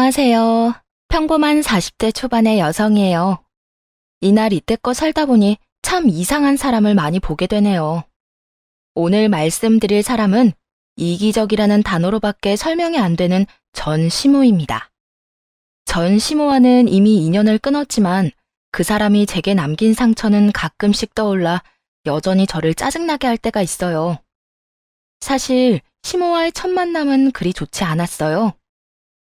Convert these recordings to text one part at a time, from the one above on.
안녕하세요. 평범한 40대 초반의 여성이에요. 이날 이때껏 살다 보니 참 이상한 사람을 많이 보게 되네요. 오늘 말씀드릴 사람은 이기적이라는 단어로밖에 설명이 안 되는 전시모입니다. 전시모와는 이미 인연을 끊었지만 그 사람이 제게 남긴 상처는 가끔씩 떠올라 여전히 저를 짜증나게 할 때가 있어요. 사실 시모와의 첫 만남은 그리 좋지 않았어요.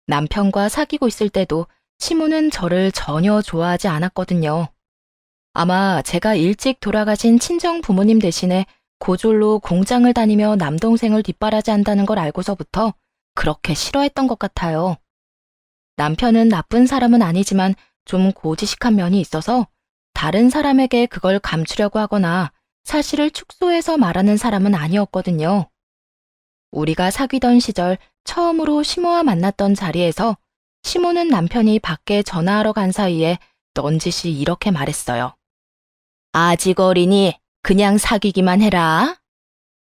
남편과 사귀고 있을 때도 시모는 저를 전혀 좋아하지 않았거든요. 아마 제가 일찍 돌아가신 친정 부모님 대신에 고졸로 공장을 다니며 남동생을 뒷바라지한다는 걸 알고서부터 그렇게 싫어했던 것 같아요. 남편은 나쁜 사람은 아니지만 좀 고지식한 면이 있어서 다른 사람에게 그걸 감추려고 하거나 사실을 축소해서 말하는 사람은 아니었거든요. 우리가 사귀던 시절 처음으로 시모와 만났던 자리에서 시모는 남편이 밖에 전화하러 간 사이에 넌지시 이렇게 말했어요. 아직 어리니 그냥 사귀기만 해라.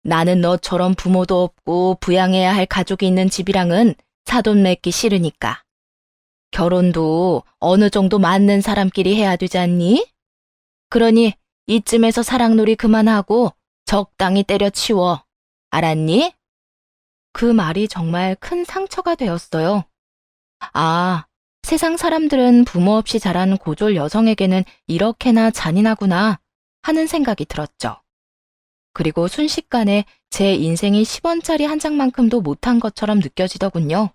나는 너처럼 부모도 없고 부양해야 할 가족이 있는 집이랑은 사돈 맺기 싫으니까. 결혼도 어느 정도 맞는 사람끼리 해야 되지 않니? 그러니 이쯤에서 사랑놀이 그만하고 적당히 때려치워. 알았니? 그 말이 정말 큰 상처가 되었어요. 아, 세상 사람들은 부모 없이 자란 고졸 여성에게는 이렇게나 잔인하구나 하는 생각이 들었죠. 그리고 순식간에 제 인생이 10원짜리 한 장만큼도 못한 것처럼 느껴지더군요.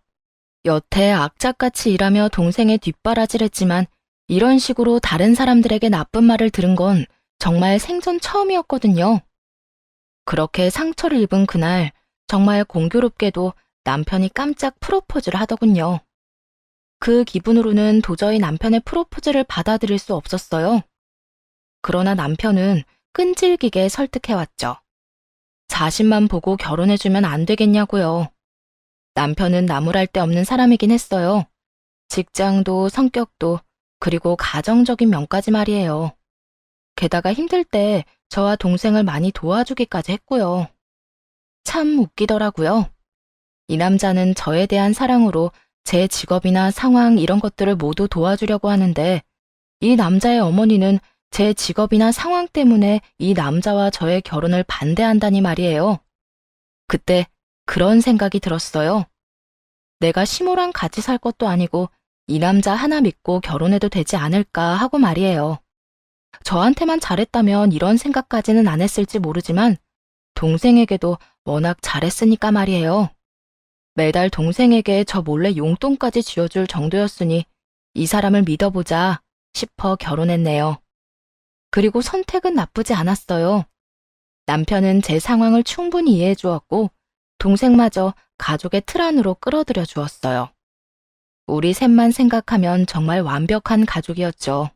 여태 악착같이 일하며 동생의 뒷바라지를 했지만 이런 식으로 다른 사람들에게 나쁜 말을 들은 건 정말 생전 처음이었거든요. 그렇게 상처를 입은 그날 정말 공교롭게도 남편이 깜짝 프로포즈를 하더군요. 그 기분으로는 도저히 남편의 프로포즈를 받아들일 수 없었어요. 그러나 남편은 끈질기게 설득해왔죠. 자신만 보고 결혼해주면 안 되겠냐고요. 남편은 나무랄 데 없는 사람이긴 했어요. 직장도 성격도 그리고 가정적인 면까지 말이에요. 게다가 힘들 때 저와 동생을 많이 도와주기까지 했고요. 참 웃기더라고요. 이 남자는 저에 대한 사랑으로 제 직업이나 상황 이런 것들을 모두 도와주려고 하는데 이 남자의 어머니는 제 직업이나 상황 때문에 이 남자와 저의 결혼을 반대한다니 말이에요. 그때 그런 생각이 들었어요. 내가 시모랑 같이 살 것도 아니고 이 남자 하나 믿고 결혼해도 되지 않을까 하고 말이에요. 저한테만 잘했다면 이런 생각까지는 안 했을지 모르지만 동생에게도 워낙 잘했으니까 말이에요. 매달 동생에게 저 몰래 용돈까지 쥐어줄 정도였으니 이 사람을 믿어보자 싶어 결혼했네요. 그리고 선택은 나쁘지 않았어요. 남편은 제 상황을 충분히 이해해 주었고 동생마저 가족의 틀 안으로 끌어들여 주었어요. 우리 셋만 생각하면 정말 완벽한 가족이었죠.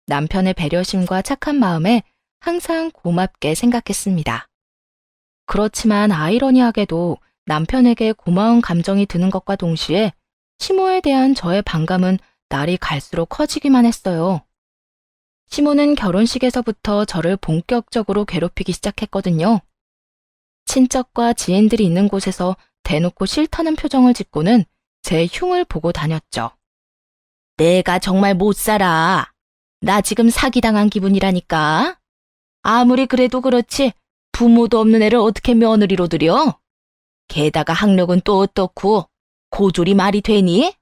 남편의 배려심과 착한 마음에 항상 고맙게 생각했습니다. 그렇지만 아이러니하게도 남편에게 고마운 감정이 드는 것과 동시에 시모에 대한 저의 반감은 날이 갈수록 커지기만 했어요. 시모는 결혼식에서부터 저를 본격적으로 괴롭히기 시작했거든요. 친척과 지인들이 있는 곳에서 대놓고 싫다는 표정을 짓고는 제 흉을 보고 다녔죠. 내가 정말 못 살아. 나 지금 사기당한 기분이라니까. 아무리 그래도 그렇지 부모도 없는 애를 어떻게 며느리로 들여? 게다가 학력은 또 어떻고 고졸이 말이 되니?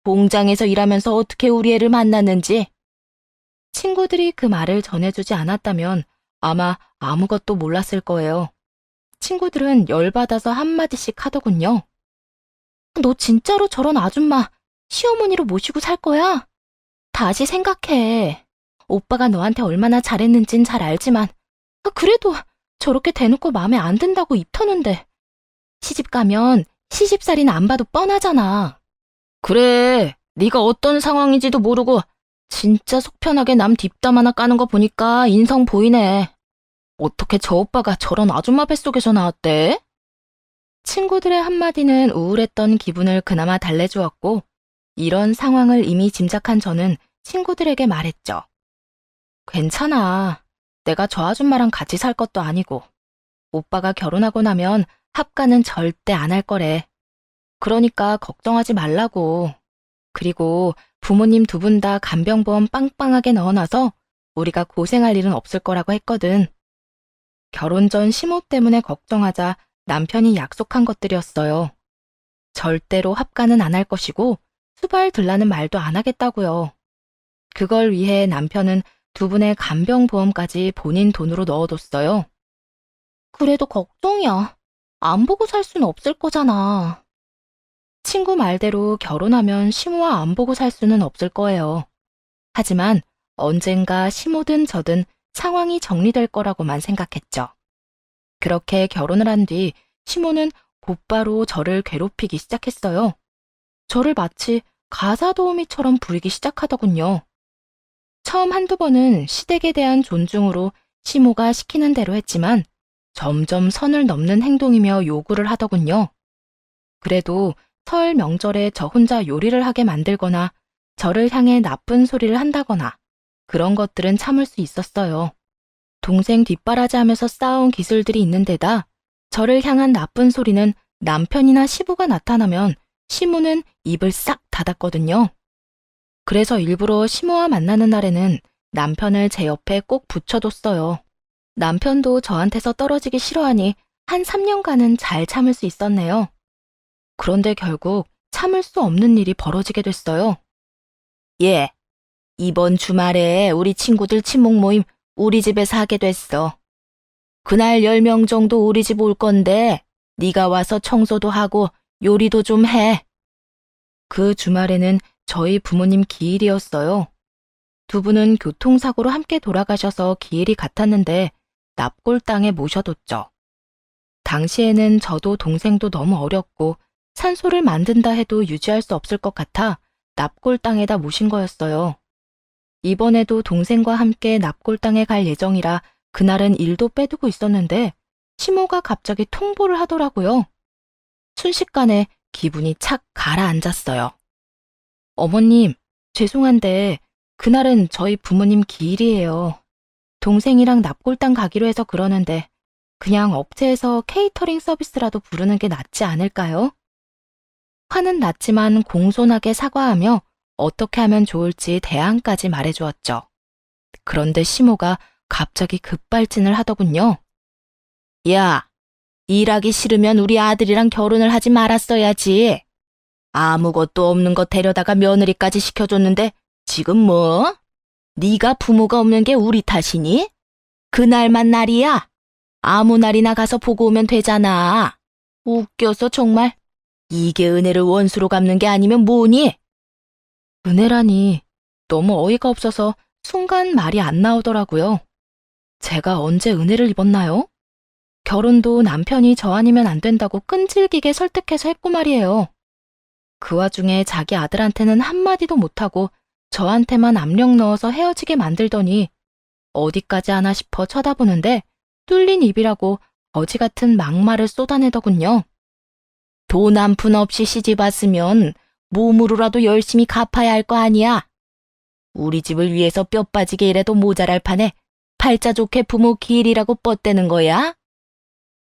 공장에서 일하면서 어떻게 우리 애를 만났는지. 친구들이 그 말을 전해주지 않았다면 아마 아무것도 몰랐을 거예요. 친구들은 열받아서 한마디씩 하더군요. 너 진짜로 저런 아줌마 시어머니로 모시고 살 거야? 다시 생각해. 오빠가 너한테 얼마나 잘했는진 잘 알지만 그래도 저렇게 대놓고 마음에 안 든다고 입 터는데 시집 가면 시집살이는 안 봐도 뻔하잖아. 그래, 네가 어떤 상황인지도 모르고 진짜 속편하게 남 뒷담 하나 까는 거 보니까 인성 보이네. 어떻게 저 오빠가 저런 아줌마 뱃속에서 나왔대? 친구들의 한마디는 우울했던 기분을 그나마 달래주었고 이런 상황을 이미 짐작한 저는 친구들에게 말했죠. 괜찮아. 내가 저 아줌마랑 같이 살 것도 아니고 오빠가 결혼하고 나면 합가는 절대 안 할 거래. 그러니까 걱정하지 말라고. 그리고 부모님 두 분 다 간병보험 빵빵하게 넣어놔서 우리가 고생할 일은 없을 거라고 했거든. 결혼 전 시모 때문에 걱정하자 남편이 약속한 것들이었어요. 절대로 합가는 안 할 것이고 수발 들라는 말도 안 하겠다고요. 그걸 위해 남편은 두 분의 간병보험까지 본인 돈으로 넣어뒀어요. 그래도 걱정이야. 안 보고 살 수는 없을 거잖아. 친구 말대로 결혼하면 시모와 안 보고 살 수는 없을 거예요. 하지만 언젠가 시모든 저든 상황이 정리될 거라고만 생각했죠. 그렇게 결혼을 한 뒤 시모는 곧바로 저를 괴롭히기 시작했어요. 저를 마치 가사도우미처럼 부리기 시작하더군요. 처음 한두 번은 시댁에 대한 존중으로 시모가 시키는 대로 했지만 점점 선을 넘는 행동이며 요구를 하더군요. 그래도 설 명절에 저 혼자 요리를 하게 만들거나 저를 향해 나쁜 소리를 한다거나 그런 것들은 참을 수 있었어요. 동생 뒷바라지하면서 쌓아온 기술들이 있는 데다 저를 향한 나쁜 소리는 남편이나 시부가 나타나면 시모는 입을 싹 닫았거든요. 그래서 일부러 시모와 만나는 날에는 남편을 제 옆에 꼭 붙여뒀어요. 남편도 저한테서 떨어지기 싫어하니 한 3년간은 잘 참을 수 있었네요. 그런데 결국 참을 수 없는 일이 벌어지게 됐어요. 예, 이번 주말에 우리 친구들 친목 모임 우리 집에서 하게 됐어. 그날 10명 정도 우리 집 올 건데 네가 와서 청소도 하고 요리도 좀 해. 그 주말에는 저희 부모님 기일이었어요. 두 분은 교통사고로 함께 돌아가셔서 기일이 같았는데 납골당에 모셔뒀죠. 당시에는 저도 동생도 너무 어렸고 산소를 만든다 해도 유지할 수 없을 것 같아 납골당에다 모신 거였어요. 이번에도 동생과 함께 납골당에 갈 예정이라 그날은 일도 빼두고 있었는데 시모가 갑자기 통보를 하더라고요. 순식간에 기분이 착 가라앉았어요. 어머님, 죄송한데 그날은 저희 부모님 기일이에요. 동생이랑 납골당 가기로 해서 그러는데 그냥 업체에서 케이터링 서비스라도 부르는 게 낫지 않을까요? 화는 났지만 공손하게 사과하며 어떻게 하면 좋을지 대안까지 말해주었죠. 그런데 시모가 갑자기 급발진을 하더군요. 야, 일하기 싫으면 우리 아들이랑 결혼을 하지 말았어야지. 아무것도 없는 거 데려다가 며느리까지 시켜줬는데 지금 뭐? 네가 부모가 없는 게 우리 탓이니? 그날만 날이야. 아무 날이나 가서 보고 오면 되잖아. 웃겨서 정말. 이게 은혜를 원수로 갚는 게 아니면 뭐니? 은혜라니 너무 어이가 없어서 순간 말이 안 나오더라고요. 제가 언제 은혜를 입었나요? 결혼도 남편이 저 아니면 안 된다고 끈질기게 설득해서 했고 말이에요. 그 와중에 자기 아들한테는 한마디도 못하고 저한테만 압력 넣어서 헤어지게 만들더니 어디까지 하나 싶어 쳐다보는데 뚫린 입이라고 거지 같은 막말을 쏟아내더군요. 돈 한 푼 없이 시집 왔으면 몸으로라도 열심히 갚아야 할 거 아니야. 우리 집을 위해서 뼈 빠지게 일해도 모자랄 판에 팔자 좋게 부모 기일이라고 뻗대는 거야?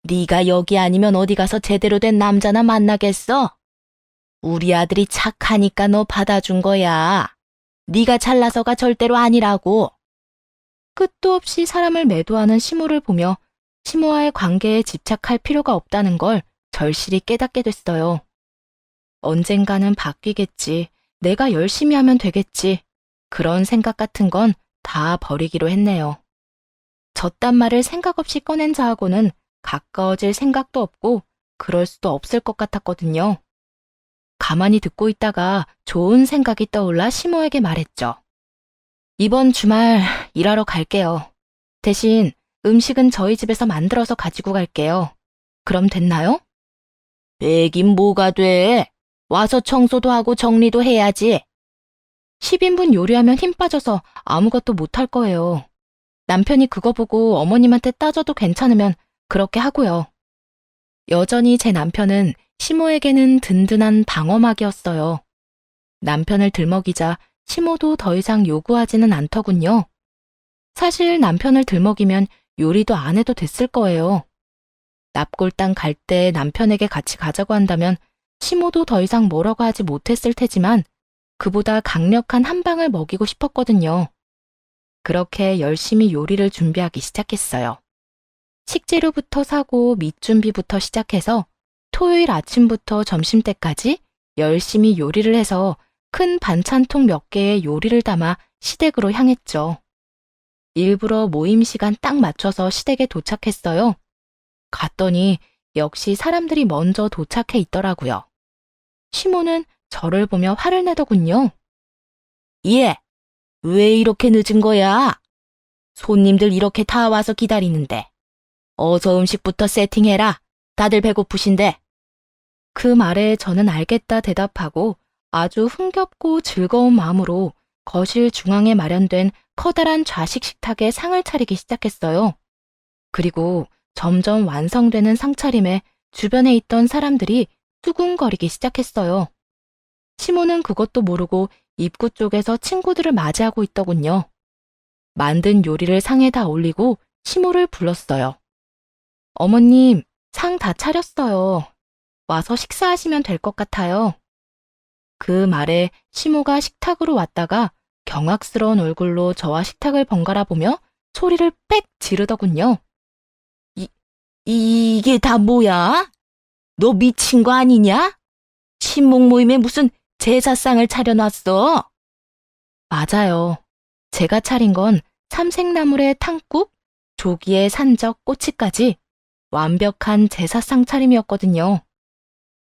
네가 여기 아니면 어디 가서 제대로 된 남자나 만나겠어? 우리 아들이 착하니까 너 받아준 거야. 네가 잘나서가 절대로 아니라고. 끝도 없이 사람을 매도하는 시모를 보며 시모와의 관계에 집착할 필요가 없다는 걸 절실히 깨닫게 됐어요. 언젠가는 바뀌겠지. 내가 열심히 하면 되겠지. 그런 생각 같은 건 다 버리기로 했네요. 저딴 말을 생각 없이 꺼낸 자하고는 가까워질 생각도 없고 그럴 수도 없을 것 같았거든요. 가만히 듣고 있다가 좋은 생각이 떠올라 시모에게 말했죠. 이번 주말 일하러 갈게요. 대신 음식은 저희 집에서 만들어서 가지고 갈게요. 그럼 됐나요? 되긴 뭐가 돼. 와서 청소도 하고 정리도 해야지. 10인분 요리하면 힘 빠져서 아무것도 못할 거예요. 남편이 그거 보고 어머님한테 따져도 괜찮으면 그렇게 하고요. 여전히 제 남편은 시모에게는 든든한 방어막이었어요. 남편을 들먹이자 시모도 더 이상 요구하지는 않더군요. 사실 남편을 들먹이면 요리도 안 해도 됐을 거예요. 납골당 갈 때 남편에게 같이 가자고 한다면 시모도 더 이상 뭐라고 하지 못했을 테지만 그보다 강력한 한 방을 먹이고 싶었거든요. 그렇게 열심히 요리를 준비하기 시작했어요. 식재료부터 사고 밑준비부터 시작해서 토요일 아침부터 점심때까지 열심히 요리를 해서 큰 반찬통 몇 개의 요리를 담아 시댁으로 향했죠. 일부러 모임 시간 딱 맞춰서 시댁에 도착했어요. 갔더니 역시 사람들이 먼저 도착해 있더라고요. 시모는 저를 보며 화를 내더군요. 얘, 왜 이렇게 늦은 거야? 손님들 이렇게 다 와서 기다리는데. 어서 음식부터 세팅해라. 다들 배고프신데. 그 말에 저는 알겠다 대답하고 아주 흥겹고 즐거운 마음으로 거실 중앙에 마련된 커다란 좌식 식탁에 상을 차리기 시작했어요. 그리고 점점 완성되는 상차림에 주변에 있던 사람들이 수군거리기 시작했어요. 시모는 그것도 모르고 입구 쪽에서 친구들을 맞이하고 있더군요. 만든 요리를 상에다 올리고 시모를 불렀어요. 어머님, 상 다 차렸어요. 와서 식사하시면 될 것 같아요. 그 말에 시모가 식탁으로 왔다가 경악스러운 얼굴로 저와 식탁을 번갈아 보며 소리를 빽 지르더군요. 이게 다 뭐야? 너 미친 거 아니냐? 친목 모임에 무슨 제사상을 차려놨어? 맞아요. 제가 차린 건 삼색나물에 탕국, 조기에 산적, 꼬치까지 완벽한 제사상 차림이었거든요.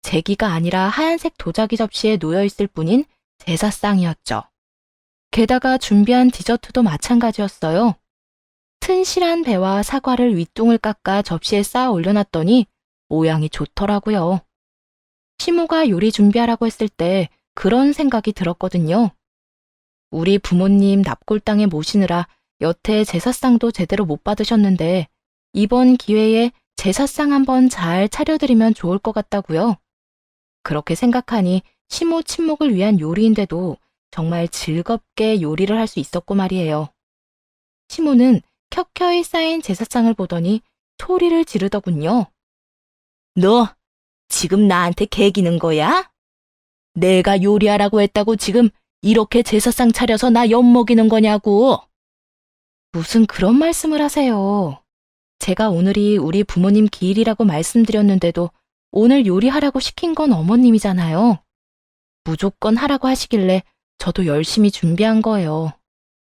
제기가 아니라 하얀색 도자기 접시에 놓여있을 뿐인 제사상이었죠. 게다가 준비한 디저트도 마찬가지였어요. 튼실한 배와 사과를 윗둥을 깎아 접시에 쌓아 올려놨더니 모양이 좋더라고요. 시모가 요리 준비하라고 했을 때 그런 생각이 들었거든요. 우리 부모님 납골당에 모시느라 여태 제사상도 제대로 못 받으셨는데 이번 기회에 제사상 한번 잘 차려드리면 좋을 것 같다고요. 그렇게 생각하니 시모 친목을 위한 요리인데도 정말 즐겁게 요리를 할 수 있었고 말이에요. 시모는 켜켜이 쌓인 제사상을 보더니 소리를 지르더군요. 너 지금 나한테 개기는 거야? 내가 요리하라고 했다고 지금 이렇게 제사상 차려서 나 엿먹이는 거냐고. 무슨 그런 말씀을 하세요. 제가 오늘이 우리 부모님 기일이라고 말씀드렸는데도 오늘 요리하라고 시킨 건 어머님이잖아요. 무조건 하라고 하시길래 저도 열심히 준비한 거예요.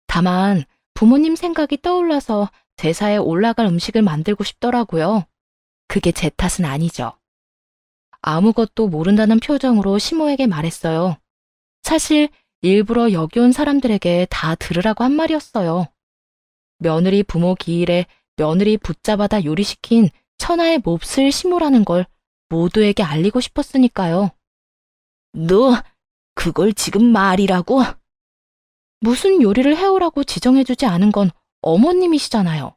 다만 부모님 생각이 떠올라서 제사에 올라갈 음식을 만들고 싶더라고요. 그게 제 탓은 아니죠. 아무것도 모른다는 표정으로 시모에게 말했어요. 사실 일부러 여기 온 사람들에게 다 들으라고 한 말이었어요. 며느리 부모 기일에 며느리 붙잡아다 요리시킨 천하의 몹쓸 시모라는 걸 모두에게 알리고 싶었으니까요. 너 그걸 지금 말이라고? 무슨 요리를 해오라고 지정해주지 않은 건 어머님이시잖아요.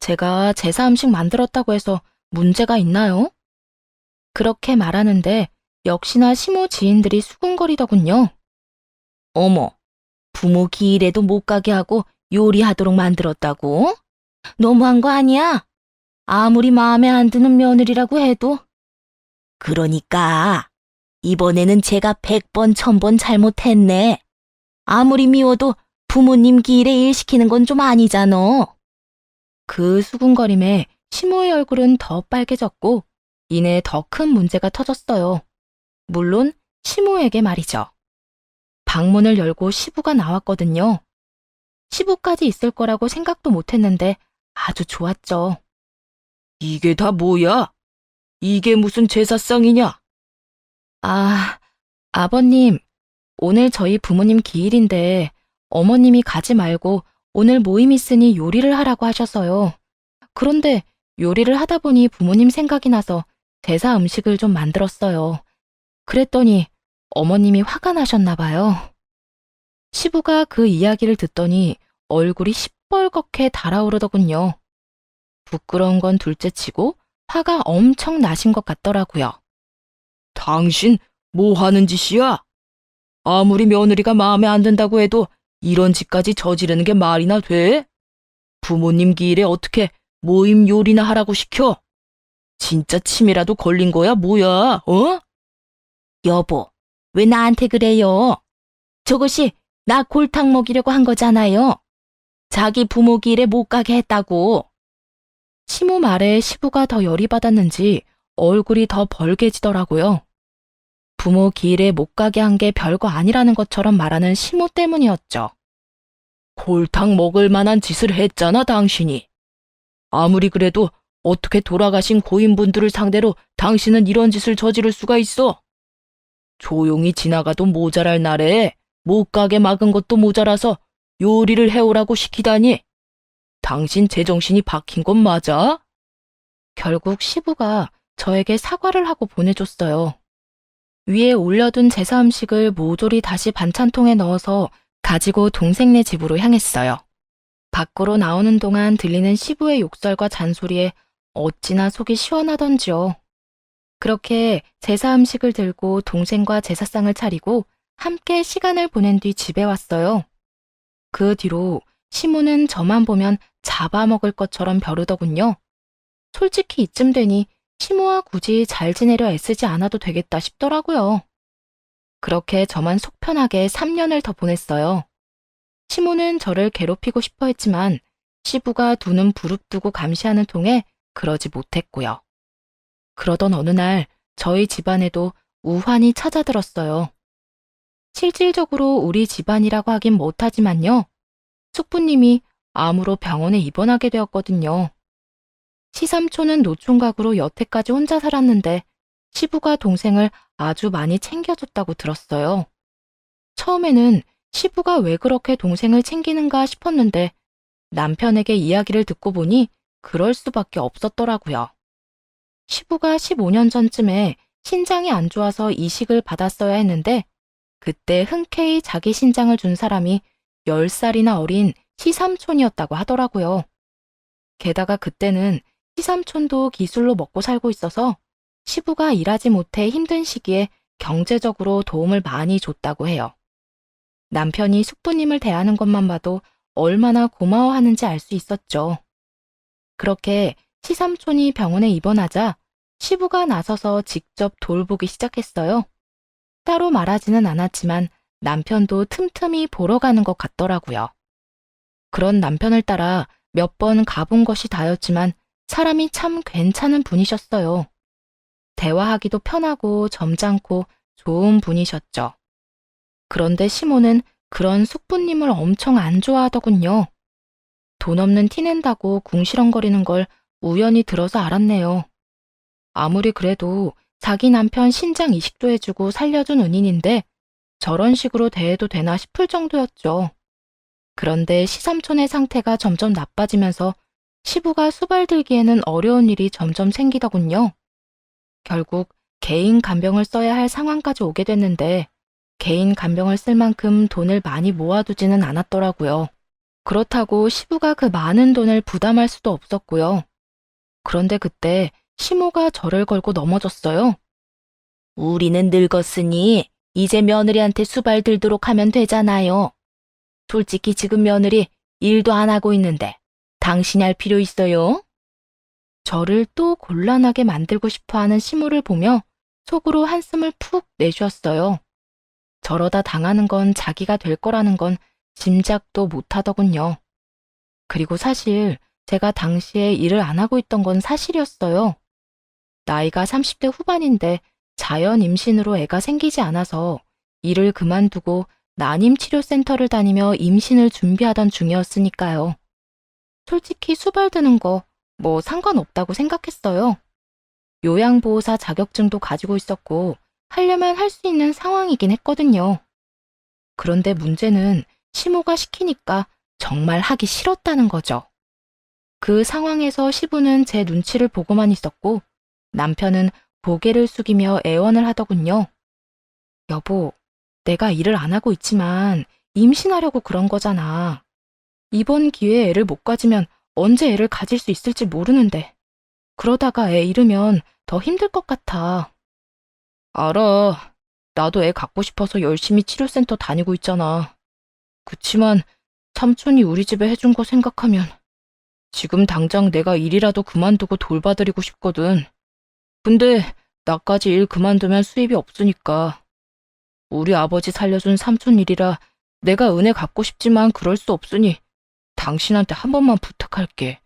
제가 제사 음식 만들었다고 해서 문제가 있나요? 그렇게 말하는데 역시나 시모 지인들이 수군거리더군요. 어머, 부모 기일에도 못 가게 하고 요리하도록 만들었다고? 너무한 거 아니야? 아무리 마음에 안 드는 며느리라고 해도. 그러니까 이번에는 제가 100번 1000번 잘못했네. 아무리 미워도 부모님 기일에 일 시키는 건 좀 아니잖아. 그 수군거림에 시모의 얼굴은 더 빨개졌고 이내 더 큰 문제가 터졌어요. 물론 시모에게 말이죠. 방문을 열고 시부가 나왔거든요. 시부까지 있을 거라고 생각도 못했는데 아주 좋았죠. 이게 다 뭐야? 이게 무슨 제사상이냐? 아버님, 오늘 저희 부모님 기일인데 어머님이 가지 말고 오늘 모임 있으니 요리를 하라고 하셔서요. 그런데 요리를 하다 보니 부모님 생각이 나서 제사 음식을 좀 만들었어요. 그랬더니 어머님이 화가 나셨나 봐요. 시부가 그 이야기를 듣더니 얼굴이 시뻘겋게 달아오르더군요. 부끄러운 건 둘째치고 화가 엄청 나신 것 같더라고요. 당신 뭐 하는 짓이야? 아무리 며느리가 마음에 안 든다고 해도 이런 짓까지 저지르는 게 말이나 돼? 부모님 기일에 어떻게 모임 요리나 하라고 시켜? 진짜 침이라도 걸린 거야 뭐야, 어? 여보, 왜 나한테 그래요? 저것이 나 골탕 먹이려고 한 거잖아요. 자기 부모 길에 못 가게 했다고. 시모 말에 시부가 더 열이 받았는지 얼굴이 더 벌개지더라고요. 부모 길에 못 가게 한 게 별거 아니라는 것처럼 말하는 시모 때문이었죠. 골탕 먹을 만한 짓을 했잖아, 당신이. 아무리 그래도 어떻게 돌아가신 고인분들을 상대로 당신은 이런 짓을 저지를 수가 있어? 조용히 지나가도 모자랄 날에 못 가게 막은 것도 모자라서 요리를 해오라고 시키다니. 당신 제정신이 박힌 건 맞아? 결국 시부가 저에게 사과를 하고 보내줬어요. 위에 올려둔 제사 음식을 모조리 다시 반찬통에 넣어서 가지고 동생네 집으로 향했어요. 밖으로 나오는 동안 들리는 시부의 욕설과 잔소리에 어찌나 속이 시원하던지요. 그렇게 제사 음식을 들고 동생과 제사상을 차리고 함께 시간을 보낸 뒤 집에 왔어요. 그 뒤로 시모는 저만 보면 잡아먹을 것처럼 벼르더군요. 솔직히 이쯤 되니 시모와 굳이 잘 지내려 애쓰지 않아도 되겠다 싶더라고요. 그렇게 저만 속 편하게 3년을 더 보냈어요. 시모는 저를 괴롭히고 싶어 했지만 시부가 두 눈 부릅뜨고 감시하는 통에 그러지 못했고요. 그러던 어느 날 저희 집안에도 우환이 찾아들었어요. 실질적으로 우리 집안이라고 하긴 못하지만요. 숙부님이 암으로 병원에 입원하게 되었거든요. 시삼촌은 노총각으로 여태까지 혼자 살았는데 시부가 동생을 아주 많이 챙겨줬다고 들었어요. 처음에는 시부가 왜 그렇게 동생을 챙기는가 싶었는데 남편에게 이야기를 듣고 보니 그럴 수밖에 없었더라고요. 시부가 15년 전쯤에 신장이 안 좋아서 이식을 받았어야 했는데 그때 흔쾌히 자기 신장을 준 사람이 10살이나 어린 시삼촌이었다고 하더라고요. 게다가 그때는 시삼촌도 기술로 먹고 살고 있어서 시부가 일하지 못해 힘든 시기에 경제적으로 도움을 많이 줬다고 해요. 남편이 숙부님을 대하는 것만 봐도 얼마나 고마워하는지 알 수 있었죠. 그렇게 시삼촌이 병원에 입원하자 시부가 나서서 직접 돌보기 시작했어요. 따로 말하지는 않았지만 남편도 틈틈이 보러 가는 것 같더라고요. 그런 남편을 따라 몇 번 가본 것이 다였지만 사람이 참 괜찮은 분이셨어요. 대화하기도 편하고 점잖고 좋은 분이셨죠. 그런데 시모는 그런 숙부님을 엄청 안 좋아하더군요. 돈 없는 티 낸다고 궁시렁거리는 걸 우연히 들어서 알았네요. 아무리 그래도 자기 남편 신장 이식도 해주고 살려준 은인인데 저런 식으로 대해도 되나 싶을 정도였죠. 그런데 시삼촌의 상태가 점점 나빠지면서 시부가 수발들기에는 어려운 일이 점점 생기더군요. 결국 개인 간병을 써야 할 상황까지 오게 됐는데 개인 간병을 쓸 만큼 돈을 많이 모아두지는 않았더라고요. 그렇다고 시부가 그 많은 돈을 부담할 수도 없었고요. 그런데 그때 시모가 저를 걸고 넘어졌어요. 우리는 늙었으니 이제 며느리한테 수발 들도록 하면 되잖아요. 솔직히 지금 며느리 일도 안 하고 있는데 당신이 할 필요 있어요? 저를 또 곤란하게 만들고 싶어하는 시모를 보며 속으로 한숨을 푹 내쉬었어요. 저러다 당하는 건 자기가 될 거라는 건 짐작도 못하더군요. 그리고 사실 제가 당시에 일을 안 하고 있던 건 사실이었어요. 나이가 30대 후반인데 자연 임신으로 애가 생기지 않아서 일을 그만두고 난임치료센터를 다니며 임신을 준비하던 중이었으니까요. 솔직히 수발드는 거 뭐 상관없다고 생각했어요. 요양보호사 자격증도 가지고 있었고 하려면 할 수 있는 상황이긴 했거든요. 그런데 문제는 시모가 시키니까 정말 하기 싫었다는 거죠. 그 상황에서 시부는 제 눈치를 보고만 있었고 남편은 고개를 숙이며 애원을 하더군요. 여보, 내가 일을 안 하고 있지만 임신하려고 그런 거잖아. 이번 기회에 애를 못 가지면 언제 애를 가질 수 있을지 모르는데 그러다가 애 잃으면 더 힘들 것 같아. 알아. 나도 애 갖고 싶어서 열심히 치료센터 다니고 있잖아. 그치만 삼촌이 우리 집에 해준 거 생각하면 지금 당장 내가 일이라도 그만두고 돌봐드리고 싶거든. 근데 나까지 일 그만두면 수입이 없으니까. 우리 아버지 살려준 삼촌 일이라 내가 은혜 갚고 싶지만 그럴 수 없으니 당신한테 한 번만 부탁할게.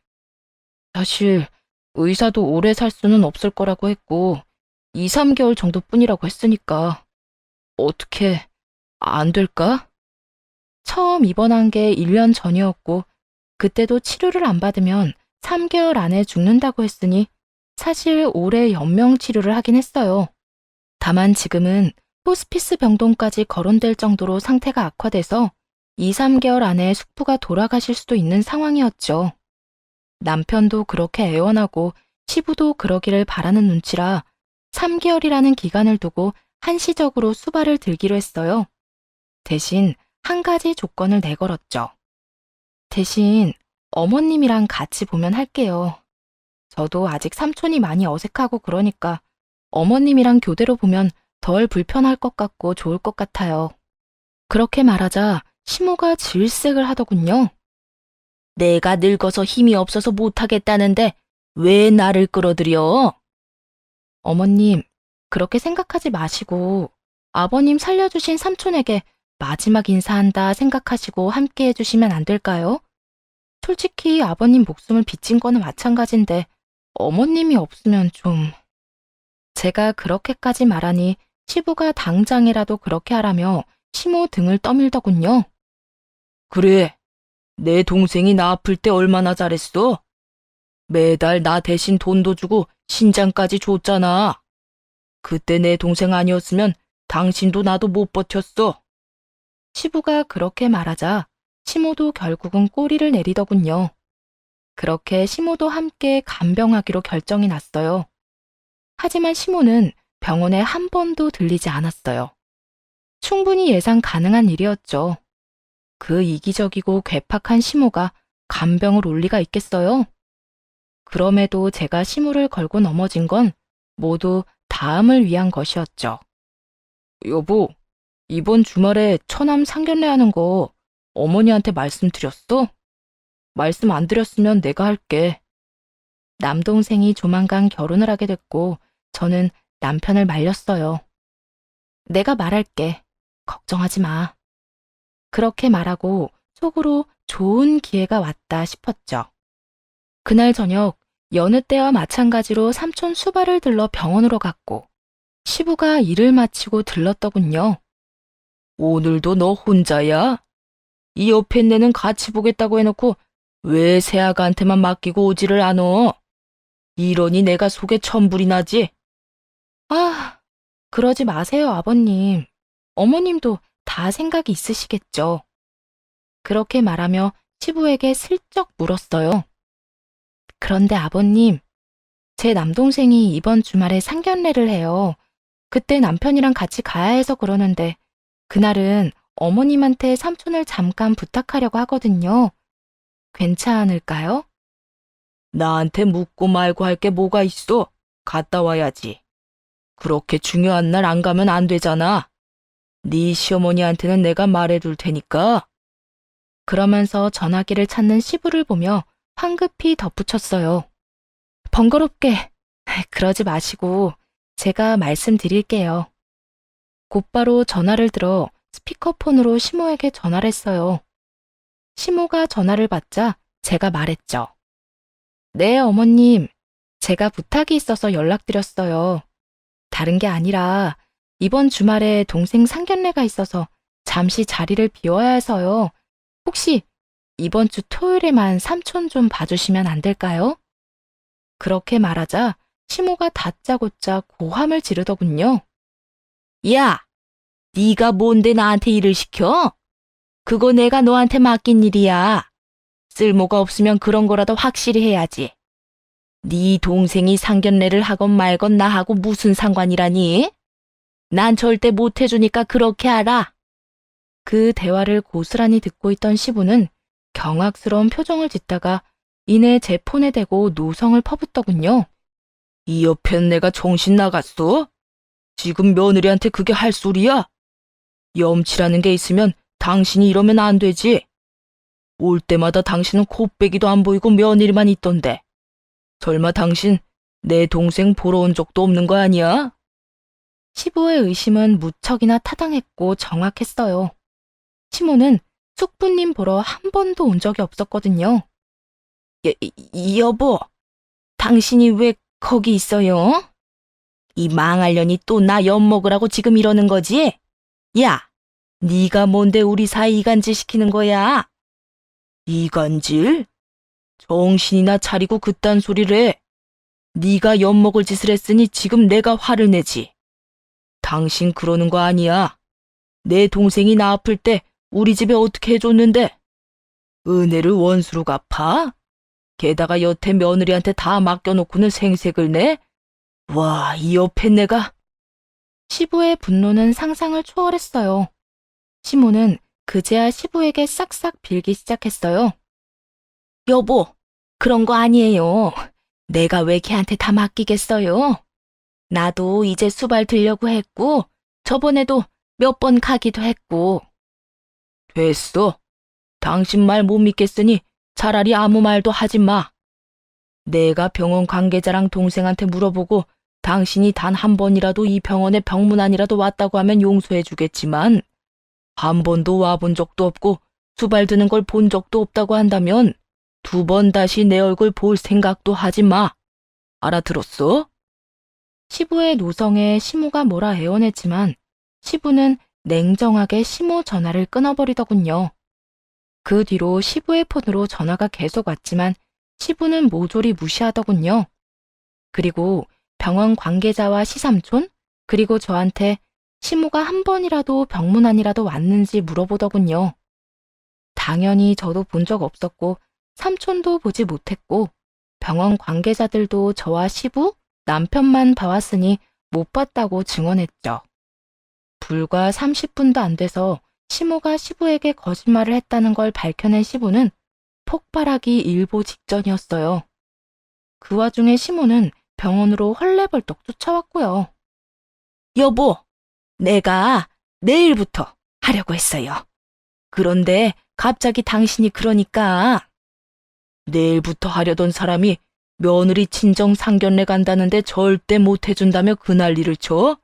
사실 의사도 오래 살 수는 없을 거라고 했고 2, 3개월 정도뿐이라고 했으니까 어떻게 안 될까? 처음 입원한 게 1년 전이었고 그때도 치료를 안 받으면 3개월 안에 죽는다고 했으니 사실 오래 연명 치료를 하긴 했어요. 다만 지금은 호스피스 병동까지 거론될 정도로 상태가 악화돼서 2, 3개월 안에 숙부가 돌아가실 수도 있는 상황이었죠. 남편도 그렇게 애원하고 시부도 그러기를 바라는 눈치라 3개월이라는 기간을 두고 한시적으로 수발을 들기로 했어요. 대신 한 가지 조건을 내걸었죠. 대신 어머님이랑 같이 보면 할게요. 저도 아직 삼촌이 많이 어색하고 그러니까 어머님이랑 교대로 보면 덜 불편할 것 같고 좋을 것 같아요. 그렇게 말하자 시모가 질색을 하더군요. 내가 늙어서 힘이 없어서 못하겠다는데 왜 나를 끌어들여? 어머님, 그렇게 생각하지 마시고 아버님 살려주신 삼촌에게 마지막 인사한다 생각하시고 함께 해주시면 안 될까요? 솔직히 아버님 목숨을 빚진 거는 마찬가지인데 어머님이 없으면 좀... 제가 그렇게까지 말하니 시부가 당장이라도 그렇게 하라며 시모 등을 떠밀더군요. 그래, 내 동생이 나 아플 때 얼마나 잘했어? 매달 나 대신 돈도 주고 신장까지 줬잖아. 그때 내 동생 아니었으면 당신도 나도 못 버텼어. 시부가 그렇게 말하자 시모도 결국은 꼬리를 내리더군요. 그렇게 시모도 함께 간병하기로 결정이 났어요. 하지만 시모는 병원에 한 번도 들리지 않았어요. 충분히 예상 가능한 일이었죠. 그 이기적이고 괴팍한 시모가 간병을 올 리가 있겠어요? 그럼에도 제가 시모를 걸고 넘어진 건 모두 다음을 위한 것이었죠. 여보, 이번 주말에 처남 상견례 하는 거 어머니한테 말씀드렸어? 말씀 안 드렸으면 내가 할게. 남동생이 조만간 결혼을 하게 됐고 저는 남편을 말렸어요. 내가 말할게. 걱정하지 마. 그렇게 말하고 속으로 좋은 기회가 왔다 싶었죠. 그날 저녁 여느 때와 마찬가지로 삼촌 수발을 들러 병원으로 갔고 시부가 일을 마치고 들렀더군요. 오늘도 너 혼자야? 이 옆에 내는 같이 보겠다고 해놓고 왜 새아가한테만 맡기고 오지를 않어? 이러니 내가 속에 천불이 나지? 아, 그러지 마세요, 아버님. 어머님도 다 생각이 있으시겠죠. 그렇게 말하며 시부에게 슬쩍 물었어요. 그런데 아버님, 제 남동생이 이번 주말에 상견례를 해요. 그때 남편이랑 같이 가야 해서 그러는데 그날은 어머님한테 삼촌을 잠깐 부탁하려고 하거든요. 괜찮을까요? 나한테 묻고 말고 할 게 뭐가 있어? 갔다 와야지. 그렇게 중요한 날 안 가면 안 되잖아. 네 시어머니한테는 내가 말해둘 테니까. 그러면서 전화기를 찾는 시부를 보며 황급히 덧붙였어요. 번거롭게 그러지 마시고 제가 말씀드릴게요. 곧바로 전화를 들어 스피커폰으로 시모에게 전화를 했어요. 시모가 전화를 받자 제가 말했죠. 네, 어머님. 제가 부탁이 있어서 연락드렸어요. 다른 게 아니라 이번 주말에 동생 상견례가 있어서 잠시 자리를 비워야 해서요. 혹시 이번 주 토요일에만 삼촌 좀 봐주시면 안 될까요? 그렇게 말하자 시모가 다짜고짜 고함을 지르더군요. 야, 네가 뭔데 나한테 일을 시켜? 그거 내가 너한테 맡긴 일이야. 쓸모가 없으면 그런 거라도 확실히 해야지. 네 동생이 상견례를 하건 말건 나하고 무슨 상관이라니? 난 절대 못 해주니까 그렇게 알아. 그 대화를 고스란히 듣고 있던 시부는 경악스러운 표정을 짓다가 이내 제 폰에 대고 노성을 퍼붓더군요. 이 옆엔 내가 정신 나갔어? 지금 며느리한테 그게 할 소리야? 염치라는 게 있으면 당신이 이러면 안 되지. 올 때마다 당신은 코빼기도 안 보이고 며느리만 있던데. 설마 당신 내 동생 보러 온 적도 없는 거 아니야? 시부의 의심은 무척이나 타당했고 정확했어요. 시모는 숙부님 보러 한 번도 온 적이 없었거든요. 여보, 당신이 왜 거기 있어요? 이 망할년이 또 나 엿먹으라고 지금 이러는 거지? 야, 네가 뭔데 우리 사이 이간질 시키는 거야? 이간질? 정신이나 차리고 그딴 소리를 해. 네가 엿먹을 짓을 했으니 지금 내가 화를 내지. 당신 그러는 거 아니야. 내 동생이 나 아플 때 우리 집에 어떻게 해줬는데? 은혜를 원수로 갚아? 게다가 여태 며느리한테 다 맡겨놓고는 생색을 내? 와, 이 옆에 내가. 시부의 분노는 상상을 초월했어요. 시모는 그제야 시부에게 싹싹 빌기 시작했어요. 여보, 그런 거 아니에요. 내가 왜 걔한테 다 맡기겠어요? 나도 이제 수발 들려고 했고, 저번에도 몇 번 가기도 했고. 됐어. 당신 말 못 믿겠으니 차라리 아무 말도 하지 마. 내가 병원 관계자랑 동생한테 물어보고 당신이 단 한 번이라도 이 병원에 병문안이라도 왔다고 하면 용서해 주겠지만 한 번도 와본 적도 없고 수발 드는 걸 본 적도 없다고 한다면 두 번 다시 내 얼굴 볼 생각도 하지 마. 알아들었어? 시부의 노성에 시모가 뭐라 애원했지만 시부는 냉정하게 시모 전화를 끊어버리더군요. 그 뒤로 시부의 폰으로 전화가 계속 왔지만 시부는 모조리 무시하더군요. 그리고 병원 관계자와 시삼촌, 그리고 저한테 시모가 한 번이라도 병문안이라도 왔는지 물어보더군요. 당연히 저도 본 적 없었고 삼촌도 보지 못했고 병원 관계자들도 저와 시부, 남편만 봐왔으니 못 봤다고 증언했죠. 불과 30분도 안 돼서 시모가 시부에게 거짓말을 했다는 걸 밝혀낸 시부는 폭발하기 일보 직전이었어요. 그 와중에 시모는 병원으로 헐레벌떡 쫓아왔고요. 여보, 내가 내일부터 하려고 했어요. 그런데 갑자기 당신이 그러니까. 내일부터 하려던 사람이 며느리 친정 상견례 간다는데 절대 못 해준다며 그 난리를 쳐?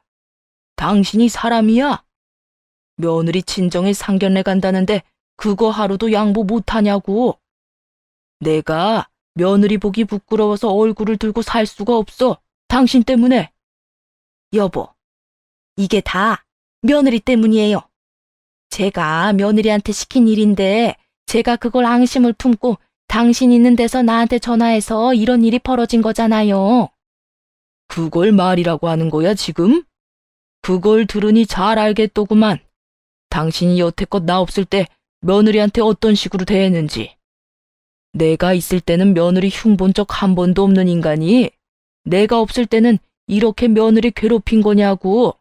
당신이 사람이야? 며느리 친정에 상견례 간다는데 그거 하루도 양보 못하냐고. 내가 며느리 보기 부끄러워서 얼굴을 들고 살 수가 없어. 당신 때문에. 여보, 이게 다 며느리 때문이에요. 제가 며느리한테 시킨 일인데 제가 그걸 앙심을 품고 당신 있는 데서 나한테 전화해서 이런 일이 벌어진 거잖아요. 그걸 말이라고 하는 거야, 지금? 그걸 들으니 잘 알겠더구만. 당신이 여태껏 나 없을 때 며느리한테 어떤 식으로 대했는지. 내가 있을 때는 며느리 흉본 적 한 번도 없는 인간이 내가 없을 때는 이렇게 며느리 괴롭힌 거냐고.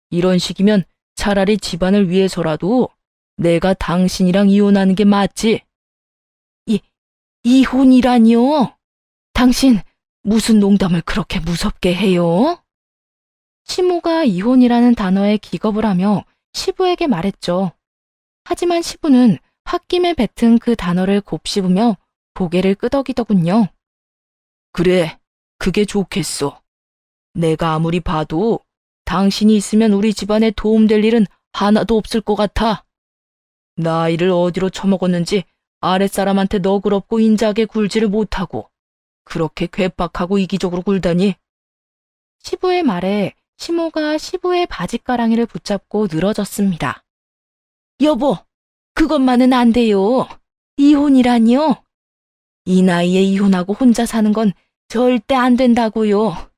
이런 식이면 차라리 집안을 위해서라도 내가 당신이랑 이혼하는 게 맞지. 이혼이라니요? 당신 무슨 농담을 그렇게 무섭게 해요? 시모가 이혼이라는 단어에 기겁을 하며 시부에게 말했죠. 하지만 시부는 홧김에 뱉은 그 단어를 곱씹으며 고개를 끄덕이더군요. 그래, 그게 좋겠어. 내가 아무리 봐도 당신이 있으면 우리 집안에 도움될 일은 하나도 없을 것 같아. 나이를 어디로 처먹었는지 아랫사람한테 너그럽고 인자하게 굴지를 못하고 그렇게 괴팍하고 이기적으로 굴다니. 시부의 말에 시모가 시부의 바짓가랑이를 붙잡고 늘어졌습니다. 여보, 그것만은 안 돼요. 이혼이라니요? 이 나이에 이혼하고 혼자 사는 건 절대 안 된다고요.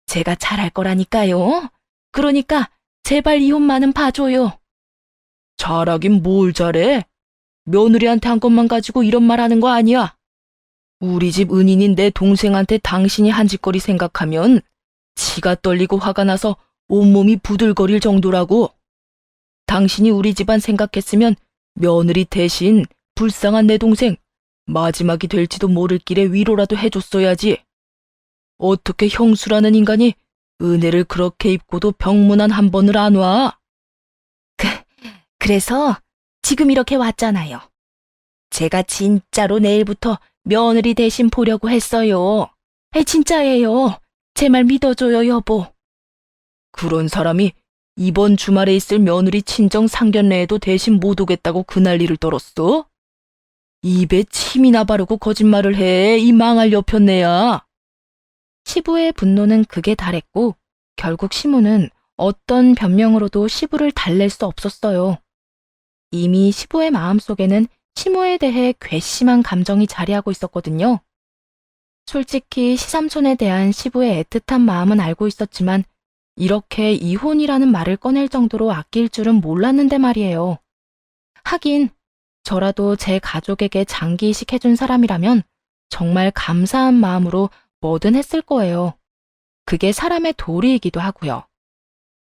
제가 잘할 거라니까요. 그러니까 제발 이혼만은 봐줘요. 잘하긴 뭘 잘해? 며느리한테 한 것만 가지고 이런 말 하는 거 아니야. 우리 집 은인인 내 동생한테 당신이 한 짓거리 생각하면 치가 떨리고 화가 나서 온몸이 부들거릴 정도라고. 당신이 우리 집안 생각했으면 며느리 대신 불쌍한 내 동생 마지막이 될지도 모를 길에 위로라도 해줬어야지. 어떻게 형수라는 인간이 은혜를 그렇게 입고도 병문안 한 번을 안 와? 그래서 지금 이렇게 왔잖아요. 제가 진짜로 내일부터 며느리 대신 보려고 했어요. 진짜예요. 제 말 믿어줘요, 여보. 그런 사람이 이번 주말에 있을 며느리 친정 상견례에도 대신 못 오겠다고 그 난리를 떨었어? 입에 침이나 바르고 거짓말을 해, 이 망할 여편네야. 시부의 분노는 극에 달했고 결국 시모는 어떤 변명으로도 시부를 달랠 수 없었어요. 이미 시부의 마음속에는 시모에 대해 괘씸한 감정이 자리하고 있었거든요. 솔직히 시삼촌에 대한 시부의 애틋한 마음은 알고 있었지만 이렇게 이혼이라는 말을 꺼낼 정도로 아낄 줄은 몰랐는데 말이에요. 하긴 저라도 제 가족에게 장기 이식 해준 사람이라면 정말 감사한 마음으로 뭐든 했을 거예요. 그게 사람의 도리이기도 하고요.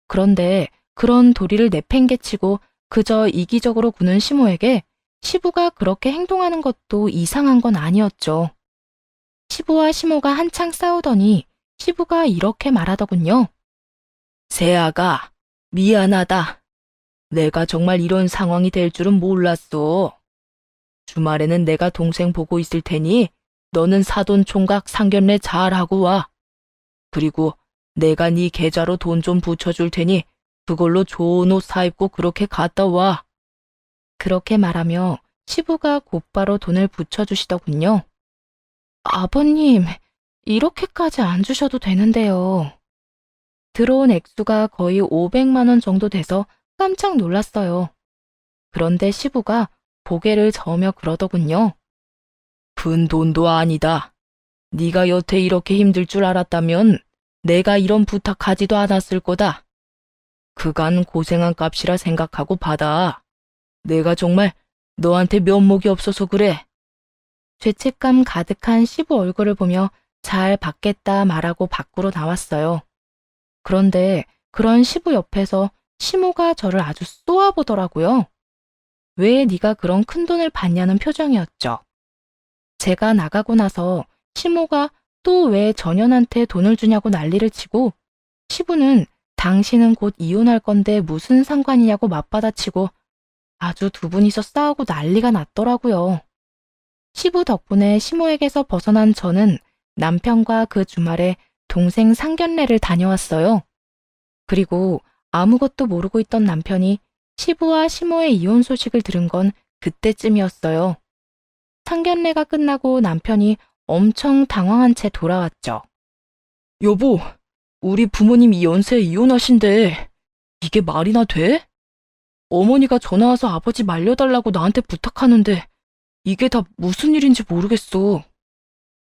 그런데 그런 도리를 내팽개치고 그저 이기적으로 구는 시모에게 시부가 그렇게 행동하는 것도 이상한 건 아니었죠. 시부와 시모가 한창 싸우더니 시부가 이렇게 말하더군요. 세아가, 미안하다. 내가 정말 이런 상황이 될 줄은 몰랐어. 주말에는 내가 동생 보고 있을 테니 너는 사돈 총각 상견례 잘하고 와. 그리고 내가 네 계좌로 돈 좀 붙여줄 테니 그걸로 좋은 옷 사입고 그렇게 갔다 와. 그렇게 말하며 시부가 곧바로 돈을 붙여주시더군요. 아버님, 이렇게까지 안 주셔도 되는데요. 들어온 액수가 거의 500만 원 정도 돼서 깜짝 놀랐어요. 그런데 시부가 고개를 저으며 그러더군요. 큰 돈도 아니다. 네가 여태 이렇게 힘들 줄 알았다면 내가 이런 부탁하지도 않았을 거다. 그간 고생한 값이라 생각하고 받아. 내가 정말 너한테 면목이 없어서 그래. 죄책감 가득한 시부 얼굴을 보며 잘 받겠다 말하고 밖으로 나왔어요. 그런데 그런 시부 옆에서 시모가 저를 아주 쏘아보더라고요. 왜 네가 그런 큰 돈을 받냐는 표정이었죠. 제가 나가고 나서 시모가 또 왜 전현한테 돈을 주냐고 난리를 치고 시부는 당신은 곧 이혼할 건데 무슨 상관이냐고 맞받아치고 아주 두 분이서 싸우고 난리가 났더라고요. 시부 덕분에 시모에게서 벗어난 저는 남편과 그 주말에 동생 상견례를 다녀왔어요. 그리고 아무것도 모르고 있던 남편이 시부와 시모의 이혼 소식을 들은 건 그때쯤이었어요. 상견례가 끝나고 남편이 엄청 당황한 채 돌아왔죠. 여보, 우리 부모님이 연세에 이혼하신대. 이게 말이나 돼? 어머니가 전화와서 아버지 말려달라고 나한테 부탁하는데 이게 다 무슨 일인지 모르겠어.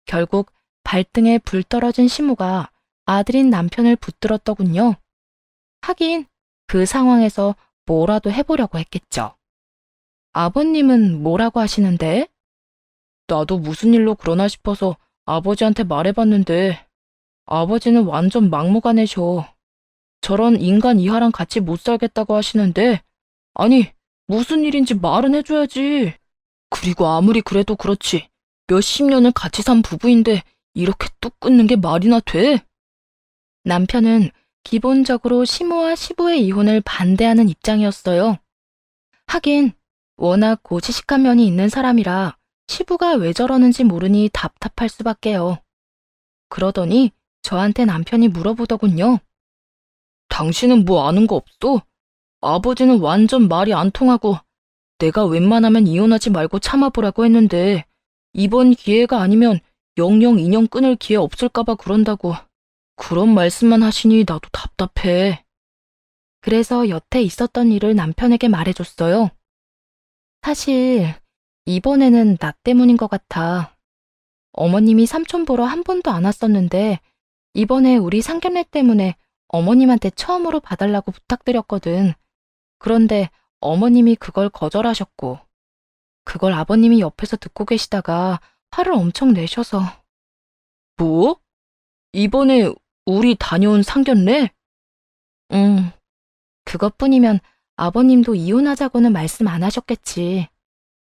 결국 발등에 불 떨어진 시모가 아들인 남편을 붙들었더군요. 하긴 그 상황에서 뭐라도 해보려고 했겠죠. 아버님은 뭐라고 하시는데? 나도 무슨 일로 그러나 싶어서 아버지한테 말해봤는데 아버지는 완전 막무가내셔. 저런 인간 이하랑 같이 못 살겠다고 하시는데 아니 무슨 일인지 말은 해줘야지. 그리고 아무리 그래도 그렇지 몇십 년을 같이 산 부부인데 이렇게 뚝 끊는 게 말이나 돼? 남편은 기본적으로 시모와 시부의 이혼을 반대하는 입장이었어요. 하긴 워낙 고지식한 면이 있는 사람이라 시부가 왜 저러는지 모르니 답답할 수밖에요. 그러더니 저한테 남편이 물어보더군요. 당신은 뭐 아는 거 없어? 아버지는 완전 말이 안 통하고 내가 웬만하면 이혼하지 말고 참아보라고 했는데 이번 기회가 아니면 영영 인연 끊을 기회 없을까봐 그런다고 그런 말씀만 하시니 나도 답답해. 그래서 여태 있었던 일을 남편에게 말해줬어요. 사실 이번에는 나 때문인 것 같아. 어머님이 삼촌 보러 한 번도 안 왔었는데 이번에 우리 상견례 때문에 어머님한테 처음으로 봐달라고 부탁드렸거든. 그런데 어머님이 그걸 거절하셨고 그걸 아버님이 옆에서 듣고 계시다가 화를 엄청 내셔서. 뭐? 이번에 우리 다녀온 상견례? 응. 그것뿐이면 아버님도 이혼하자고는 말씀 안 하셨겠지.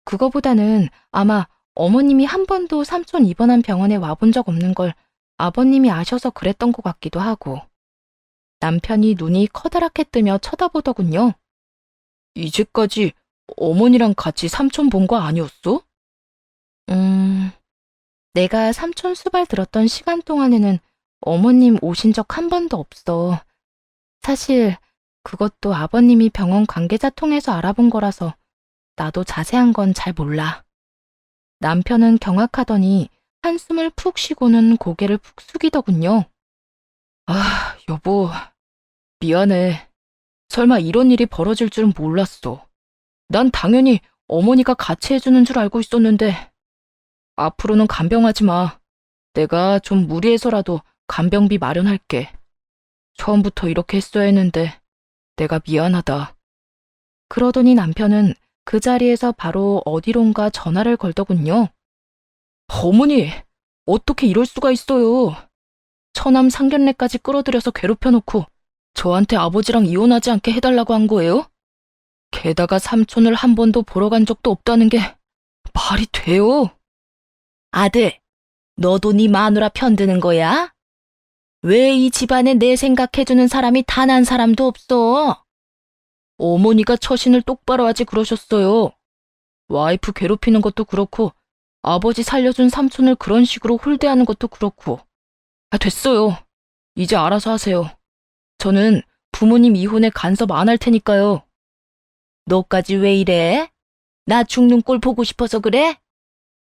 그거보다는 아마 어머님이 한 번도 삼촌 입원한 병원에 와본 적 없는 걸 아버님이 아셔서 그랬던 것 같기도 하고. 남편이 눈이 커다랗게 뜨며 쳐다보더군요. 이제까지 어머니랑 같이 삼촌 본 거 아니었어? 내가 삼촌 수발 들었던 시간 동안에는 어머님 오신 적 한 번도 없어. 사실 그것도 아버님이 병원 관계자 통해서 알아본 거라서 나도 자세한 건 잘 몰라. 남편은 경악하더니 한숨을 푹 쉬고는 고개를 푹 숙이더군요. 아, 여보, 미안해. 설마 이런 일이 벌어질 줄은 몰랐어. 난 당연히 어머니가 같이 해주는 줄 알고 있었는데, 앞으로는 간병하지 마. 내가 좀 무리해서라도 간병비 마련할게. 처음부터 이렇게 했어야 했는데, 내가 미안하다. 그러더니 남편은 그 자리에서 바로 어디론가 전화를 걸더군요. 어머니, 어떻게 이럴 수가 있어요? 처남 상견례까지 끌어들여서 괴롭혀놓고 저한테 아버지랑 이혼하지 않게 해달라고 한 거예요? 게다가 삼촌을 한 번도 보러 간 적도 없다는 게 말이 돼요? 아들, 너도 네 마누라 편드는 거야? 왜 이 집안에 내 생각해주는 사람이 단 한 사람도 없어? 어머니가 처신을 똑바로 하지 그러셨어요. 와이프 괴롭히는 것도 그렇고 아버지 살려준 삼촌을 그런 식으로 홀대하는 것도 그렇고. 아, 됐어요. 이제 알아서 하세요. 저는 부모님 이혼에 간섭 안 할 테니까요. 너까지 왜 이래? 나 죽는 꼴 보고 싶어서 그래?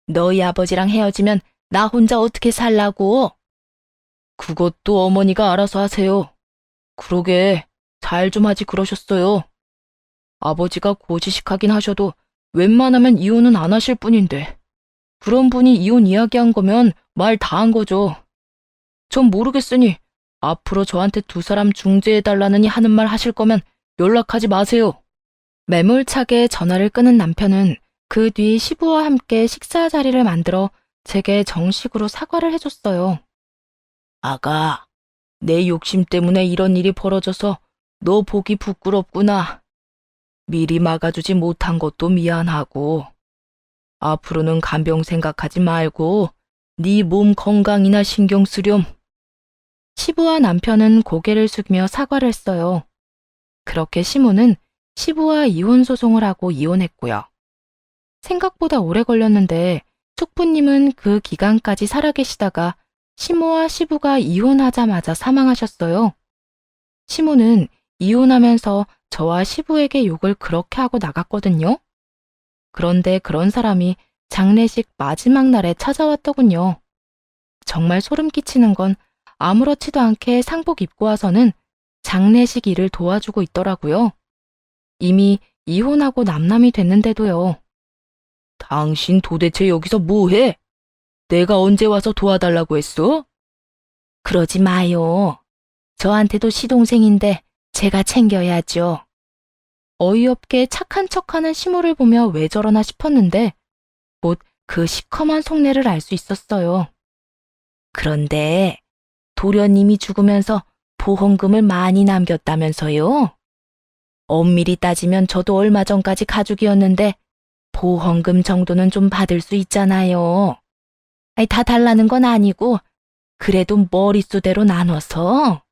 너희 아버지랑 헤어지면 나 혼자 어떻게 살라고? 그것도 어머니가 알아서 하세요. 그러게 잘 좀 하지 그러셨어요. 아버지가 고지식하긴 하셔도 웬만하면 이혼은 안 하실 분인데 그런 분이 이혼 이야기한 거면 말 다 한 거죠. 전 모르겠으니 앞으로 저한테 두 사람 중재해달라느니 하는 말 하실 거면 연락하지 마세요. 매몰차게 전화를 끊은 남편은 그 뒤 시부와 함께 식사 자리를 만들어 제게 정식으로 사과를 해줬어요. 아가, 내 욕심 때문에 이런 일이 벌어져서 너 보기 부끄럽구나. 미리 막아주지 못한 것도 미안하고 앞으로는 간병 생각하지 말고 네 몸 건강이나 신경 쓰렴. 시부와 남편은 고개를 숙이며 사과를 했어요. 그렇게 시모는 시부와 이혼 소송을 하고 이혼했고요. 생각보다 오래 걸렸는데 숙부님은 그 기간까지 살아계시다가 시모와 시부가 이혼하자마자 사망하셨어요. 시모는 이혼하면서 저와 시부에게 욕을 그렇게 하고 나갔거든요. 그런데 그런 사람이 장례식 마지막 날에 찾아왔더군요. 정말 소름 끼치는 건 아무렇지도 않게 상복 입고 와서는 장례식 일을 도와주고 있더라고요. 이미 이혼하고 남남이 됐는데도요. 당신 도대체 여기서 뭐해? 내가 언제 와서 도와달라고 했어? 그러지 마요. 저한테도 시동생인데 제가 챙겨야죠. 어이없게 착한 척하는 시모를 보며 왜 저러나 싶었는데 곧 그 시커먼 속내를 알 수 있었어요. 그런데 도련님이 죽으면서 보험금을 많이 남겼다면서요? 엄밀히 따지면 저도 얼마 전까지 가족이었는데 보험금 정도는 좀 받을 수 있잖아요. 아니, 다 달라는 건 아니고 그래도 머릿수대로 나눠서.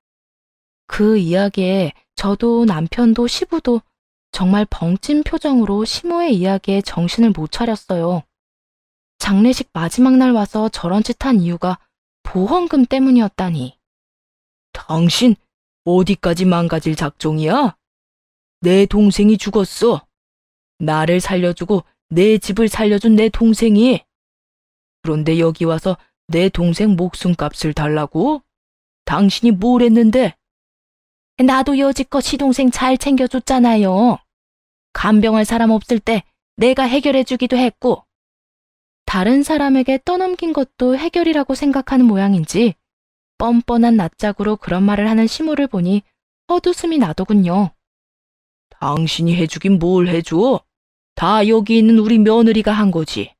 그 이야기에 저도 남편도 시부도 정말 벙찐 표정으로 시모의 이야기에 정신을 못 차렸어요. 장례식 마지막 날 와서 저런 짓 한 이유가 보험금 때문이었다니. 당신 어디까지 망가질 작정이야? 내 동생이 죽었어. 나를 살려주고 내 집을 살려준 내 동생이. 그런데 여기 와서 내 동생 목숨값을 달라고? 당신이 뭘 했는데? 나도 여지껏 시동생 잘 챙겨줬잖아요. 간병할 사람 없을 때 내가 해결해주기도 했고, 다른 사람에게 떠넘긴 것도 해결이라고 생각하는 모양인지 뻔뻔한 낯짝으로 그런 말을 하는 시모를 보니 헛웃음이 나더군요. 당신이 해주긴 뭘 해줘? 다 여기 있는 우리 며느리가 한 거지.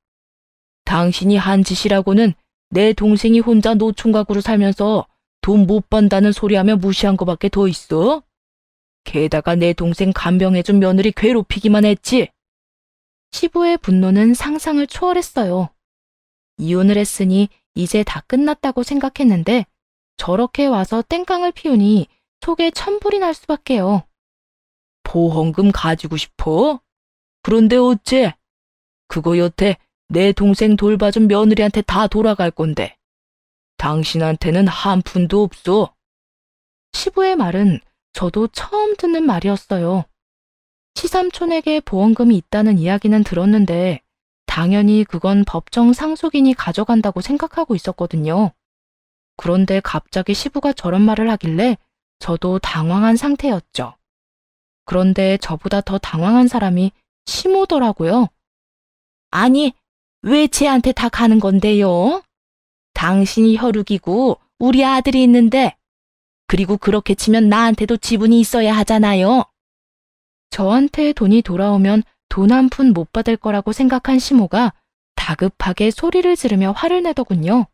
당신이 한 짓이라고는 내 동생이 혼자 노총각으로 살면서 돈 못 번다는 소리하며 무시한 거밖에 더 있어? 게다가 내 동생 간병해준 며느리 괴롭히기만 했지. 시부의 분노는 상상을 초월했어요. 이혼을 했으니 이제 다 끝났다고 생각했는데 저렇게 와서 땡깡을 피우니 속에 천불이 날 수밖에요. 보험금 가지고 싶어? 그런데 어째? 그거 여태 내 동생 돌봐준 며느리한테 다 돌아갈 건데 당신한테는 한 푼도 없어. 시부의 말은 저도 처음 듣는 말이었어요. 시삼촌에게 보험금이 있다는 이야기는 들었는데 당연히 그건 법정 상속인이 가져간다고 생각하고 있었거든요. 그런데 갑자기 시부가 저런 말을 하길래 저도 당황한 상태였죠. 그런데 저보다 더 당황한 사람이 시모더라고요. 아니, 왜 쟤한테 다 가는 건데요? 당신이 혈육이고 우리 아들이 있는데, 그리고 그렇게 치면 나한테도 지분이 있어야 하잖아요. 저한테 돈이 돌아오면 돈 한 푼 못 받을 거라고 생각한 시모가 다급하게 소리를 지르며 화를 내더군요.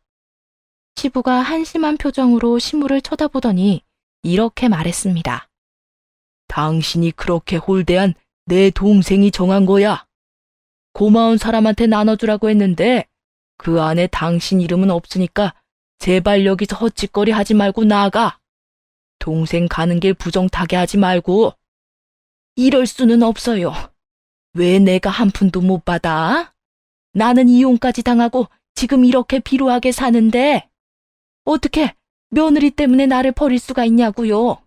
시부가 한심한 표정으로 시모를 쳐다보더니 이렇게 말했습니다. 당신이 그렇게 홀대한 내 동생이 정한 거야. 고마운 사람한테 나눠주라고 했는데 그 안에 당신 이름은 없으니까 제발 여기서 헛짓거리 하지 말고 나가. 동생 가는 길 부정타게 하지 말고. 이럴 수는 없어요. 왜 내가 한 푼도 못 받아? 나는 이혼까지 당하고 지금 이렇게 비루하게 사는데 어떻게 며느리 때문에 나를 버릴 수가 있냐고요?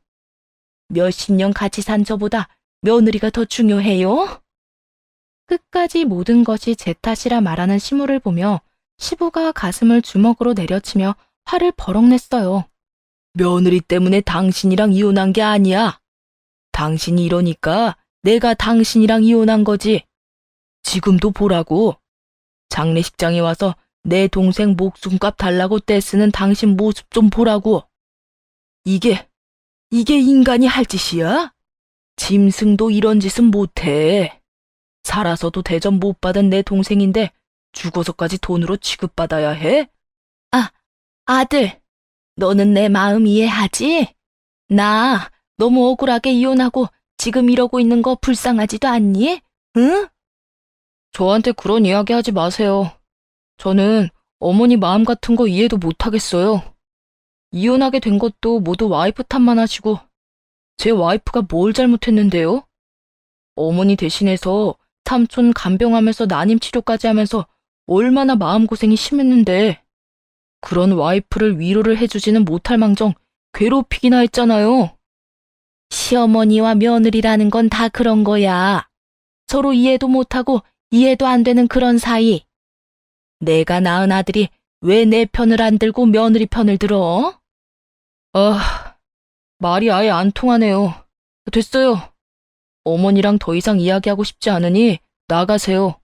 몇십 년 같이 산 저보다 며느리가 더 중요해요? 끝까지 모든 것이 제 탓이라 말하는 시모를 보며 시부가 가슴을 주먹으로 내려치며 화를 버럭 냈어요. 며느리 때문에 당신이랑 이혼한 게 아니야. 당신이 이러니까 내가 당신이랑 이혼한 거지. 지금도 보라고. 장례식장에 와서 내 동생 목숨값 달라고 떼쓰는 당신 모습 좀 보라고. 이게 인간이 할 짓이야? 짐승도 이런 짓은 못해. 살아서도 대접 못 받은 내 동생인데 죽어서까지 돈으로 취급받아야 해? 아들, 너는 내 마음 이해하지? 나 너무 억울하게 이혼하고 지금 이러고 있는 거 불쌍하지도 않니? 응? 저한테 그런 이야기 하지 마세요. 저는 어머니 마음 같은 거 이해도 못하겠어요. 이혼하게 된 것도 모두 와이프 탓만 하시고 제 와이프가 뭘 잘못했는데요? 어머니 대신해서 삼촌 간병하면서 난임 치료까지 하면서 얼마나 마음고생이 심했는데 그런 와이프를 위로를 해주지는 못할 망정 괴롭히기나 했잖아요. 시어머니와 며느리라는 건 다 그런 거야. 서로 이해도 못하고 이해도 안 되는 그런 사이. 내가 낳은 아들이 왜 내 편을 안 들고 며느리 편을 들어? 말이 아예 안 통하네요. 됐어요. 어머니랑 더 이상 이야기하고 싶지 않으니 나가세요.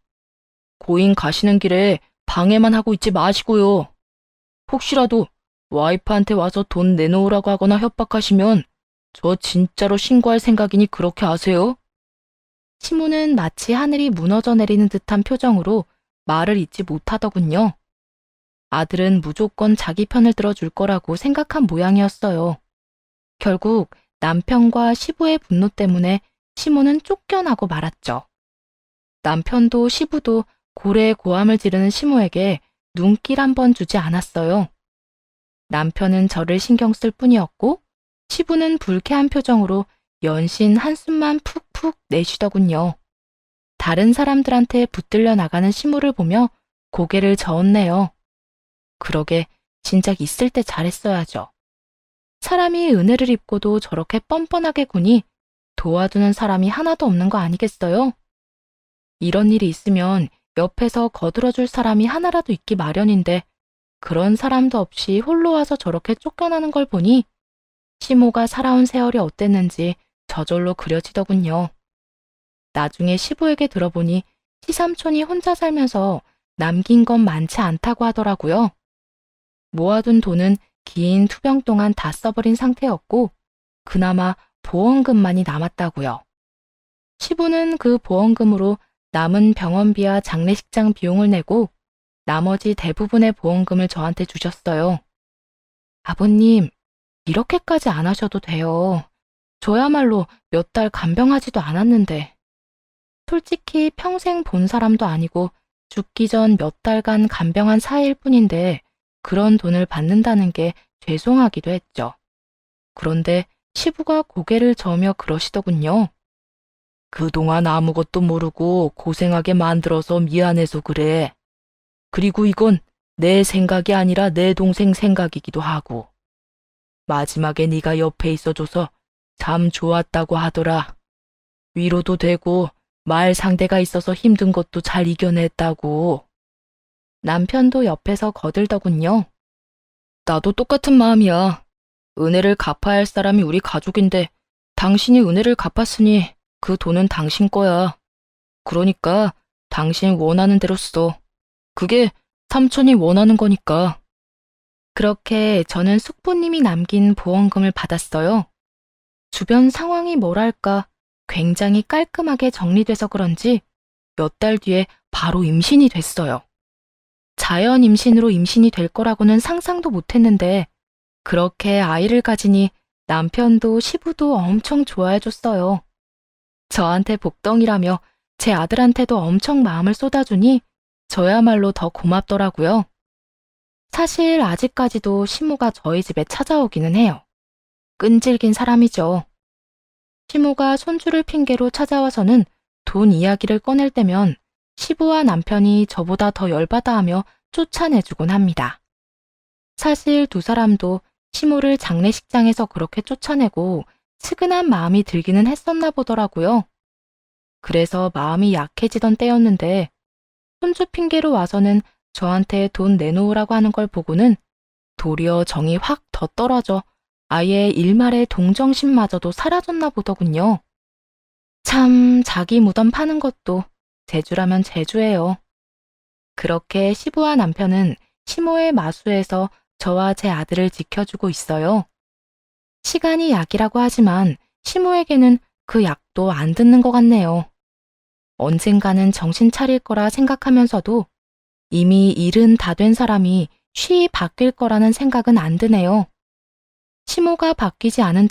고인 가시는 길에 방해만 하고 있지 마시고요. 혹시라도 와이프한테 와서 돈 내놓으라고 하거나 협박하시면 저 진짜로 신고할 생각이니 그렇게 아세요? 시모는 마치 하늘이 무너져 내리는 듯한 표정으로 말을 잇지 못하더군요. 아들은 무조건 자기 편을 들어줄 거라고 생각한 모양이었어요. 결국 남편과 시부의 분노 때문에 시모는 쫓겨나고 말았죠. 남편도 시부도 고래에 고함을 지르는 시모에게 눈길 한 번 주지 않았어요. 남편은 저를 신경 쓸 뿐이었고 시부는 불쾌한 표정으로 연신 한숨만 푹푹 내쉬더군요. 다른 사람들한테 붙들려 나가는 시모를 보며 고개를 저었네요. 그러게 진작 있을 때 잘했어야죠. 사람이 은혜를 입고도 저렇게 뻔뻔하게 구니 도와주는 사람이 하나도 없는 거 아니겠어요? 이런 일이 있으면 옆에서 거들어줄 사람이 하나라도 있기 마련인데 그런 사람도 없이 홀로 와서 저렇게 쫓겨나는 걸 보니 시모가 살아온 세월이 어땠는지 저절로 그려지더군요. 나중에 시부에게 들어보니 시삼촌이 혼자 살면서 남긴 건 많지 않다고 하더라고요. 모아둔 돈은 긴 투병 동안 다 써버린 상태였고 그나마 보험금만이 남았다고요. 시부는 그 보험금으로 남은 병원비와 장례식장 비용을 내고 나머지 대부분의 보험금을 저한테 주셨어요. 아버님, 이렇게까지 안 하셔도 돼요. 저야말로 몇 달 간병하지도 않았는데. 솔직히 평생 본 사람도 아니고 죽기 전 몇 달간 간병한 사이일 뿐인데 그런 돈을 받는다는 게 죄송하기도 했죠. 그런데 시부가 고개를 저으며 그러시더군요. 그동안 아무것도 모르고 고생하게 만들어서 미안해서 그래. 그리고 이건 내 생각이 아니라 내 동생 생각이기도 하고. 마지막에 네가 옆에 있어줘서 참 좋았다고 하더라. 위로도 되고 말 상대가 있어서 힘든 것도 잘 이겨냈다고. 남편도 옆에서 거들더군요. 나도 똑같은 마음이야. 은혜를 갚아야 할 사람이 우리 가족인데 당신이 은혜를 갚았으니 그 돈은 당신 거야. 그러니까 당신 원하는 대로 써. 그게 삼촌이 원하는 거니까. 그렇게 저는 숙부님이 남긴 보험금을 받았어요. 주변 상황이 뭐랄까 굉장히 깔끔하게 정리돼서 그런지 몇 달 뒤에 바로 임신이 됐어요. 자연 임신으로 임신이 될 거라고는 상상도 못했는데 그렇게 아이를 가지니 남편도 시부도 엄청 좋아해줬어요. 저한테 복덩이라며 제 아들한테도 엄청 마음을 쏟아주니 저야말로 더 고맙더라고요. 사실 아직까지도 시모가 저희 집에 찾아오기는 해요. 끈질긴 사람이죠. 시모가 손주를 핑계로 찾아와서는 돈 이야기를 꺼낼 때면 시부와 남편이 저보다 더 열받아 하며 쫓아내주곤 합니다. 사실 두 사람도 시모를 장례식장에서 그렇게 쫓아내고 측은한 마음이 들기는 했었나 보더라고요. 그래서 마음이 약해지던 때였는데 손주 핑계로 와서는 저한테 돈 내놓으라고 하는 걸 보고는 도리어 정이 확 더 떨어져 아예 일말의 동정심마저도 사라졌나 보더군요. 참 자기 무덤 파는 것도 재주라면 재주예요. 그렇게 시부와 남편은 시모의 마수에서 저와 제 아들을 지켜주고 있어요. 시간이 약이라고 하지만 시모에게는 그 약도 안 듣는 것 같네요. 언젠가는 정신 차릴 거라 생각하면서도 이미 일은 다 된 사람이 쉬이 바뀔 거라는 생각은 안 드네요. 시모가 바뀌지 않은